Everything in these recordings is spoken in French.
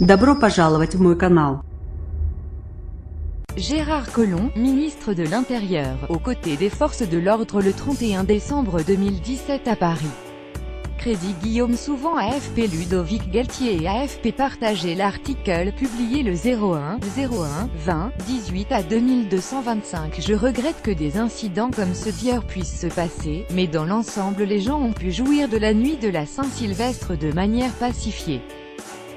Добро пожаловать в мой канал. Gérard Collomb, ministre de l'Intérieur, aux côtés des forces de l'ordre le 31 décembre 2017 à Paris. Crédit Guillaume Souvent AFP Ludovic Galtier et AFP partagé l'article publié le 01/01/20/18 à 2225. Je regrette que des incidents comme ce d'hier puissent se passer, mais dans l'ensemble les gens ont pu jouir de la nuit de la Saint-Sylvestre de manière pacifiée.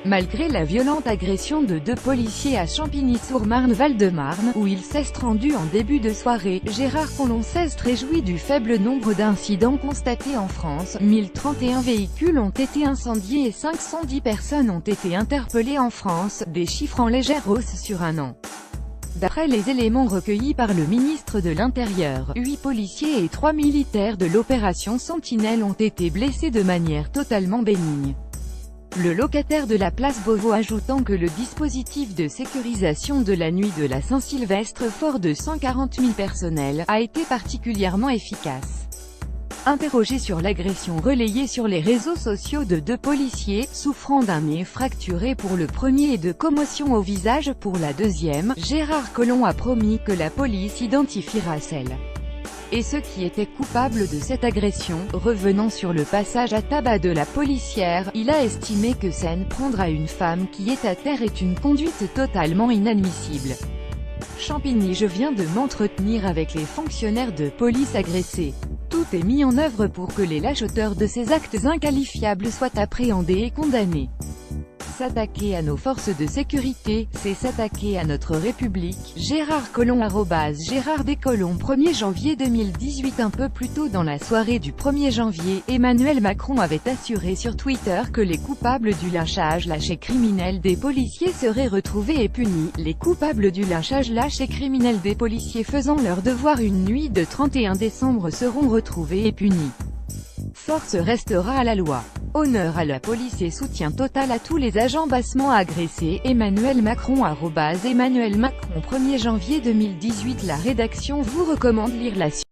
Malgré la violente agression de 2 policiers à Champigny-sur-Marne Val-de-Marne, où il s'est rendu en début de soirée, Gérard Collomb s'est réjoui du faible nombre d'incidents constatés en France. 1031 véhicules ont été incendiés et 510 personnes ont été interpellées en France, des chiffres en légère hausse sur un an. D'après les éléments recueillis par le ministre de l'Intérieur, 8 policiers et 3 militaires de l'opération Sentinelle ont été blessés de manière totalement bénigne. Le locataire de la place Beauvau ajoutant que le dispositif de sécurisation de la nuit de la Saint-Sylvestre fort de 140 000 personnels, a été particulièrement efficace. Interrogé sur l'agression relayée sur les réseaux sociaux de 2 policiers, souffrant d'un nez fracturé pour le premier et de commotion au visage pour la deuxième, Gérard Collomb a promis que la police identifiera celles et ceux qui étaient coupables de cette agression. Revenant sur le passage à tabac de la policière, il a estimé que s'en prendre à une femme qui est à terre est une conduite totalement inadmissible. Champigny: je viens de m'entretenir avec les fonctionnaires de police agressés. Tout est mis en œuvre pour que les lâches-auteurs de ces actes inqualifiables soient appréhendés et condamnés. S'attaquer à nos forces de sécurité, c'est s'attaquer à notre République. Gérard Collomb @Gérard Collomb 1er janvier 2018. Un peu plus tôt dans la soirée du 1er janvier, Emmanuel Macron avait assuré sur Twitter que les coupables du lynchage lâche et criminel des policiers seraient retrouvés et punis. Les coupables du lynchage lâche et criminel des policiers faisant leur devoir une nuit de 31 décembre seront retrouvés et punis. Force restera à la loi. Honneur à la police et soutien total à tous les agents bassement agressés. Emmanuel Macron @Emmanuel Macron 1er janvier 2018. La rédaction vous recommande lire la suite.